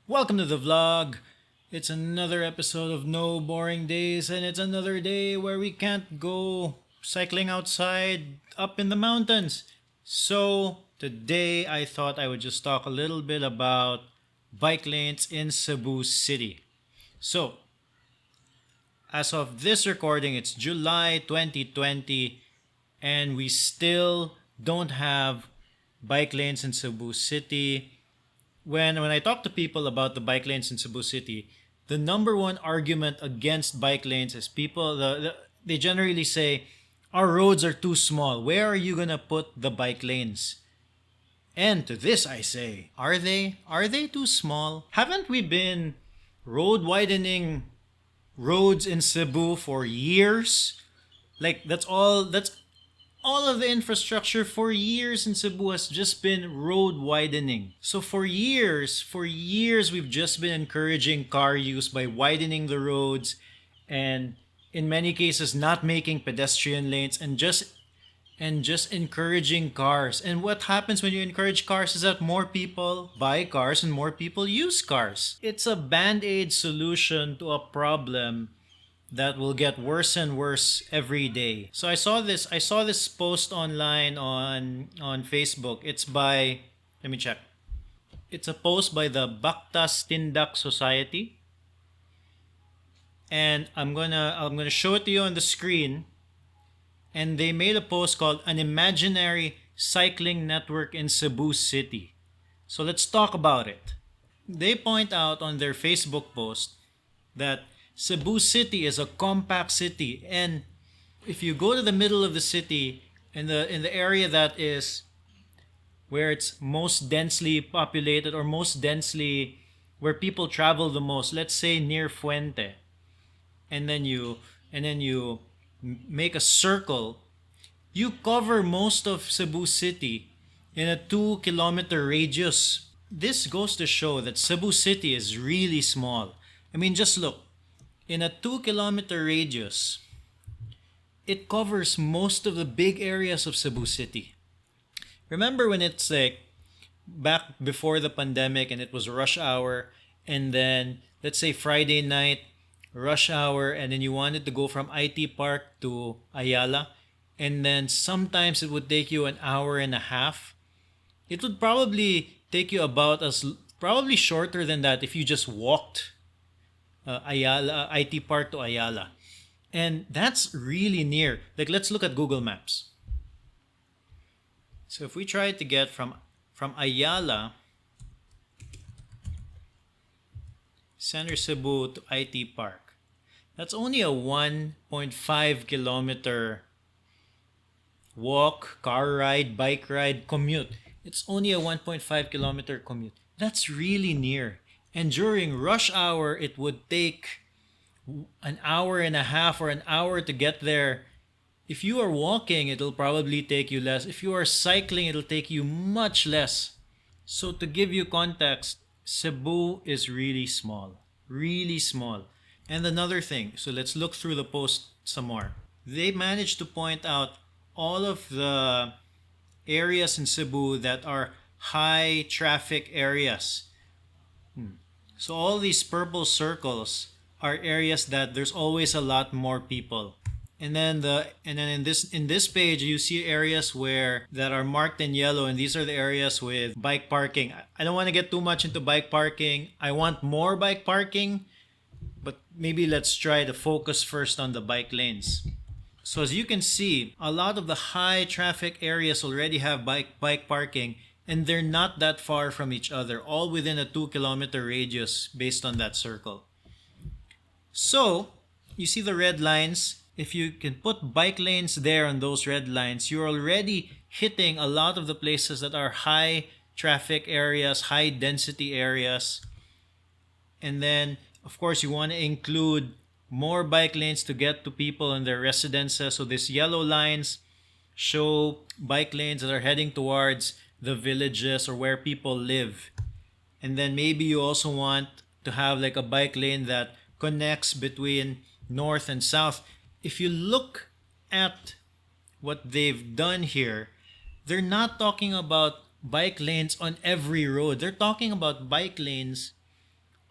Welcome to the vlog. It's another episode of No Boring Days, and it's another day where we can't go cycling outside up in the mountains. So, today I thought I would just talk a little bit about bike lanes in Cebu City. So, as of this recording, it's July 2020, and we still don't have bike lanes in Cebu City. When I talk to people about the bike lanes in Cebu City, the number one argument against bike lanes is they generally say our roads are too small. Where are you gonna put the bike lanes? And to this I say, are they? Are they too small? Haven't we been road widening roads in Cebu for years? Like that's all of the infrastructure for years in Cebu has just been road widening. So for years we've just been encouraging car use by widening the roads and in many cases not making pedestrian lanes and just encouraging cars. And what happens when you encourage cars is that more people buy cars and more people use cars. It's a band-aid solution to a problem that will get worse and worse every day. So I saw this post online on Facebook. It's by, let me check. It's a post by the BAKTAS TINDAK Society, and I'm gonna show it to you on the screen. And they made a post called "An Imaginary Cycling Network in Cebu City." So let's talk about it. They point out on their Facebook post that Cebu City is a compact city, and if you go to the middle of the city in the area that is where it's most densely populated or most densely where people travel the most, let's say near Fuente, and then you make a circle, you cover most of Cebu City in a 2 kilometer radius. This goes to show that Cebu City is really small. I mean, just look. In a 2 kilometer radius, it covers most of the big areas of Cebu City. Remember when it's like back before the pandemic and it was rush hour, and then let's say Friday night, rush hour, and then you wanted to go from IT Park to Ayala, and then sometimes it would take you an hour and a half. It would probably take you probably shorter than that if you just walked Ayala, IT Park to Ayala. And that's really near. Like, let's look at Google Maps. So if we try to get from Ayala, Center Cebu to IT Park, that's only a 1.5 kilometer walk, car ride, bike ride, commute. It's only a 1.5 kilometer commute. That's really near. And during rush hour, it would take an hour and a half or an hour to get there. If you are walking, it'll probably take you less. If you are cycling, it'll take you much less. So to give you context, Cebu is really small. Really small. And another thing, so let's look through the post some more. They managed to point out all of the areas in Cebu that are high traffic areas. So all these purple circles are areas that there's always a lot more people. And then in this page you see areas where that are marked in yellow, and these are the areas with bike parking. I don't want to get too much into bike parking. I want more bike parking, but maybe let's try to focus first on the bike lanes. So as you can see, a lot of the high traffic areas already have bike parking, and they're not that far from each other, all within a 2 kilometer radius based on that circle. So, you see the red lines? If you can put bike lanes there on those red lines, you're already hitting a lot of the places that are high traffic areas, high density areas. And then, of course, you want to include more bike lanes to get to people in their residences. So these yellow lines show bike lanes that are heading towards the villages or where people live. And then maybe you also want to have like a bike lane that connects between north and south. If you look at what they've done here, they're not talking about bike lanes on every road. They're talking about bike lanes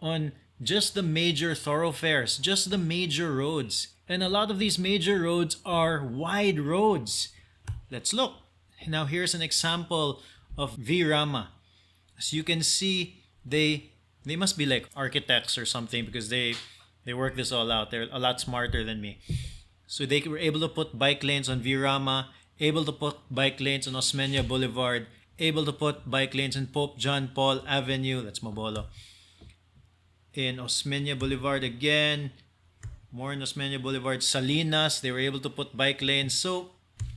on just the major thoroughfares, just the major roads. And a lot of these major roads are wide roads. Let's look. Now here's an example of Rama. As you can see, they must be like architects or something because they work this all out. They're a lot smarter than me. So they were able to put bike lanes on Rama, able to put bike lanes on Osmeña Boulevard, able to put bike lanes in Pope John Paul Avenue, that's Mabolo. In Osmeña Boulevard again, more in Osmeña Boulevard, Salinas, they were able to put bike lanes. So,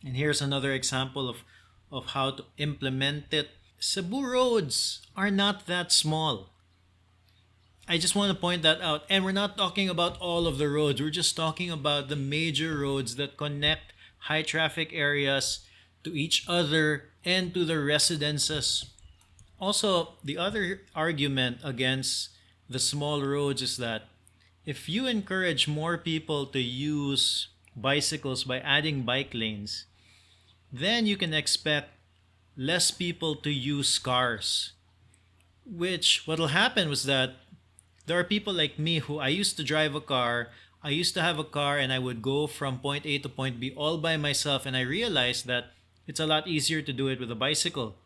and here's another example of how to implement it. Cebu roads are not that small. I just want to point that out. And we're not talking about all of the roads. We're just talking about the major roads that connect high traffic areas to each other and to the residences. Also, the other argument against the small roads is that if you encourage more people to use bicycles by adding bike lanes, then you can expect less people to use cars. Which, what will happen was that there are people like me who I used to drive a car, I used to have a car, and I would go from point A to point B all by myself, and I realized that it's a lot easier to do it with a bicycle.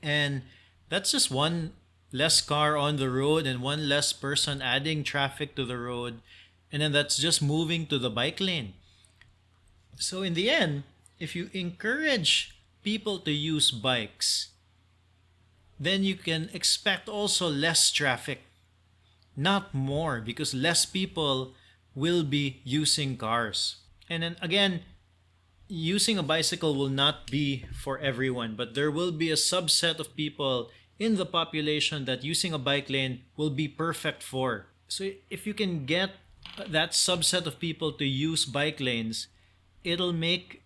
And that's just one less car on the road and one less person adding traffic to the road, and then that's just moving to the bike lane. So in the end, if you encourage people to use bikes, then you can expect also less traffic, not more, because less people will be using cars. And then again, using a bicycle will not be for everyone, but there will be a subset of people in the population that using a bike lane will be perfect for. So if you can get that subset of people to use bike lanes, it'll make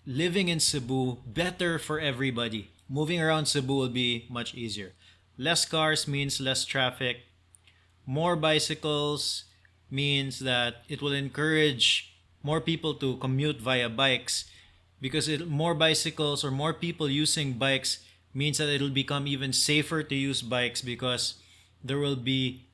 living in Cebu better for everybody. Moving around Cebu will be much easier. Less cars means less traffic. More bicycles means that it will encourage more people to commute via bikes, because more bicycles or more people using bikes means that it'll become even safer to use bikes because there will be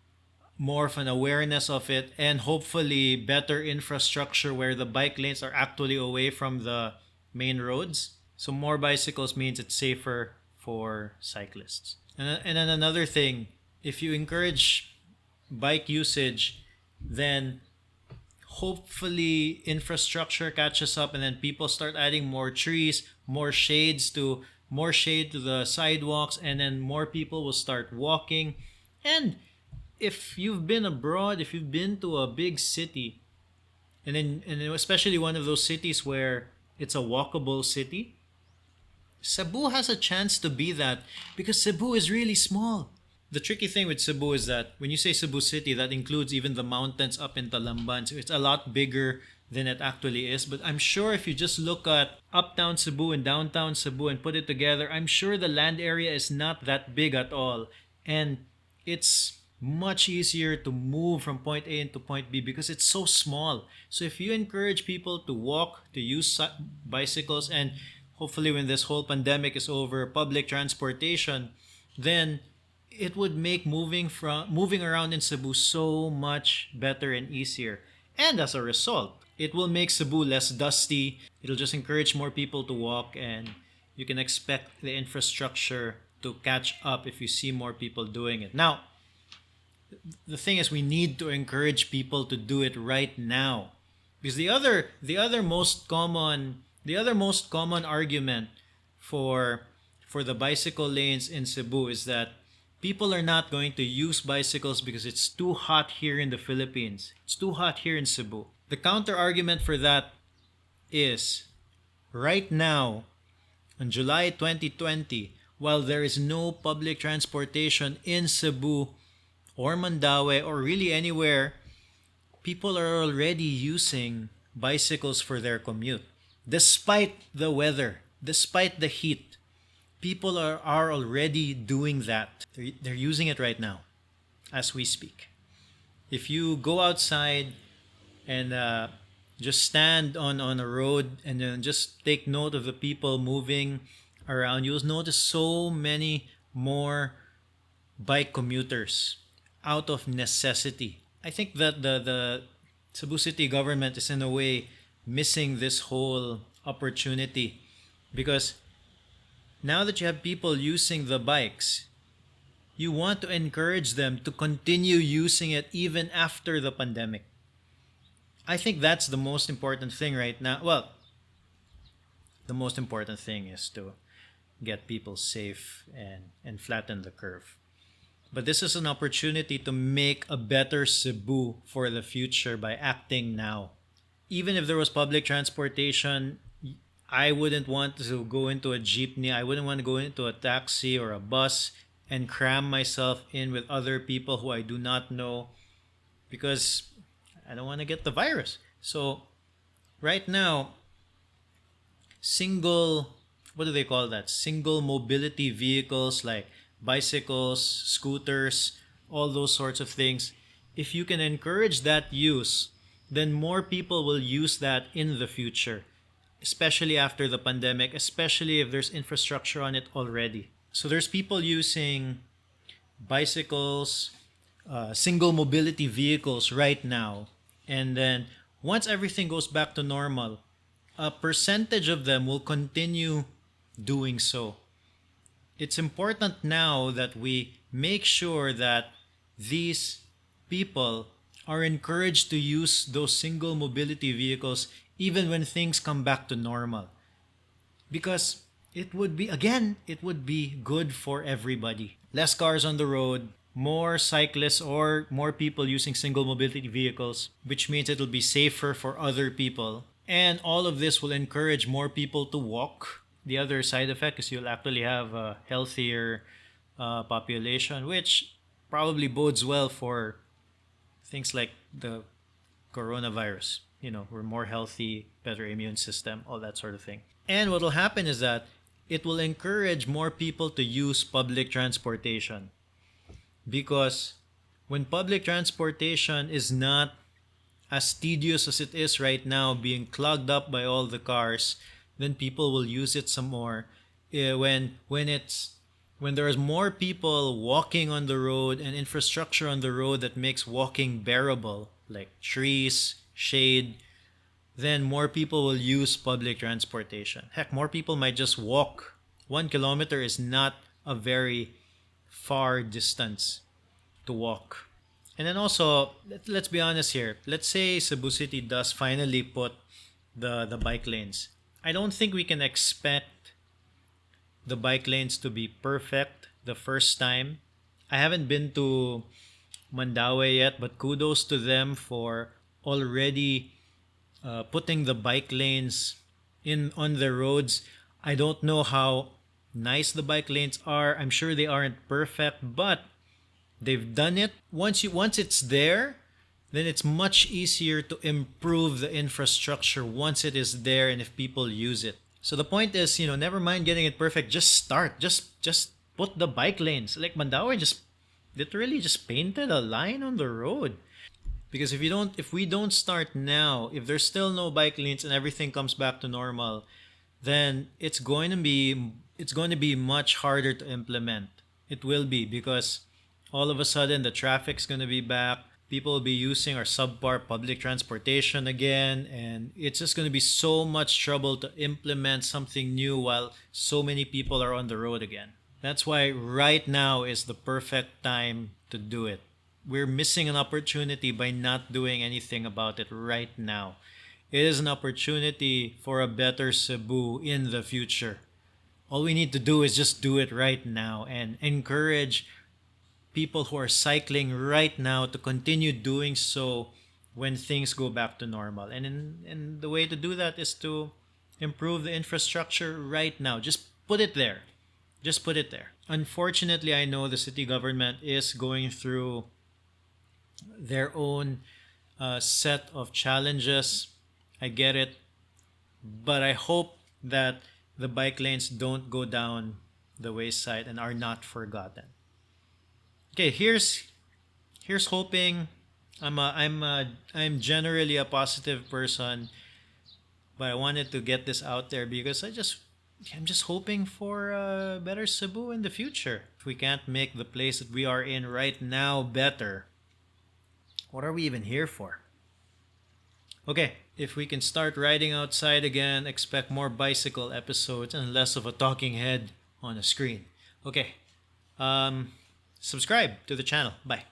more of an awareness of it, and hopefully better infrastructure where the bike lanes are actually away from the main roads. So more bicycles means it's safer for cyclists. And then another thing, if you encourage bike usage, then hopefully infrastructure catches up, and then people start adding more trees, more shade to the sidewalks, and then more people will start walking. And if you've been abroad, if you've been to a big city, and especially one of those cities where it's a walkable city, Cebu has a chance to be that because Cebu is really small. The tricky thing with Cebu is that when you say Cebu City, that includes even the mountains up in Talamban. So it's a lot bigger than it actually is. But I'm sure if you just look at uptown Cebu and downtown Cebu and put it together, I'm sure the land area is not that big at all. And it's much easier to move from point A into point B because it's so small. So if you encourage people to walk, to use bicycles, and hopefully when this whole pandemic is over, public transportation, then it would make moving around in Cebu so much better and easier. And as a result, it will make Cebu less dusty. It'll just encourage more people to walk, and you can expect the infrastructure to catch up if you see more people doing it. Now, the thing is, we need to encourage people to do it right now, because the other most common argument for the bicycle lanes in Cebu is that people are not going to use bicycles because it's too hot here in the Philippines. It's too hot here in Cebu. The counter argument for that is, right now, in July 2020, while there is no public transportation in Cebu or Mandaue or really anywhere, people are already using bicycles for their commute. Despite the weather, despite the heat, people are already doing that. They're using it right now as we speak. If you go outside and just stand on a road and then just take note of the people moving around, you'll notice so many more bike commuters. out of necessity. I think that the Cebu City government is in a way missing this whole opportunity because now that you have people using the bikes, you want to encourage them to continue using it even after the pandemic. I think that's the most important thing right now. Well, the most important thing is to get people safe and flatten the curve. But this is an opportunity to make a better Cebu for the future by acting now. Even if there was public transportation, I wouldn't want to go into a jeepney. I wouldn't want to go into a taxi or a bus and cram myself in with other people who I do not know because I don't want to get the virus. So, right now, single, what do they call that? Single mobility vehicles like bicycles, scooters, all those sorts of things. If you can encourage that use, then more people will use that in the future, especially after the pandemic, especially if there's infrastructure on it already. So there's people using bicycles, single mobility vehicles right now. And then once everything goes back to normal, a percentage of them will continue doing so. It's important now that we make sure that these people are encouraged to use those single mobility vehicles even when things come back to normal. Because it would be, again, it would be good for everybody. Less cars on the road, more cyclists or more people using single mobility vehicles, which means it'll be safer for other people. And all of this will encourage more people to walk. The other side effect is you'll actually have a healthier population, which probably bodes well for things like the coronavirus. You know, we're more healthy, better immune system, all that sort of thing. And what will happen is that it will encourage more people to use public transportation. Because when public transportation is not as tedious as it is right now, being clogged up by all the cars, then people will use it some more. When there's more people walking on the road and infrastructure on the road that makes walking bearable, like trees, shade, then more people will use public transportation. Heck, more people might just walk. 1 kilometer is not a very far distance to walk. And then also, let's be honest here. Let's say Cebu City does finally put the bike lanes. I don't think we can expect the bike lanes to be perfect the first time. I haven't been to Mandaue yet, but kudos to them for already putting the bike lanes in on the roads. I don't know how nice the bike lanes are. I'm sure they aren't perfect, but they've done it. Once it's there, then it's much easier to improve the infrastructure once it is there and if people use it. So the point is, never mind getting it perfect. Just start. Just put the bike lanes. Like Mandaue just literally just painted a line on the road. Because if we don't start now, if there's still no bike lanes and everything comes back to normal, then it's going to be much harder to implement. It will be because all of a sudden the traffic's going to be back. People will be using our subpar public transportation again, and it's just going to be so much trouble to implement something new while so many people are on the road again. That's why right now is the perfect time to do it. We're missing an opportunity by not doing anything about it right now. It is an opportunity for a better Cebu in the future. All we need to do is just do it right now and encourage people who are cycling right now to continue doing so when things go back to normal. And the way to do that is to improve the infrastructure right now. Just put it there. Just put it there. Unfortunately, I know the city government is going through their own set of challenges. I get it. But I hope that the bike lanes don't go down the wayside and are not forgotten. Okay, here's hoping. I'm generally a positive person, but I wanted to get this out there because I'm just hoping for a better Cebu in the future. If we can't make the place that we are in right now better, what are we even here for? Okay, if we can start riding outside again, expect more bicycle episodes and less of a talking head on a screen. Okay, subscribe to the channel. Bye.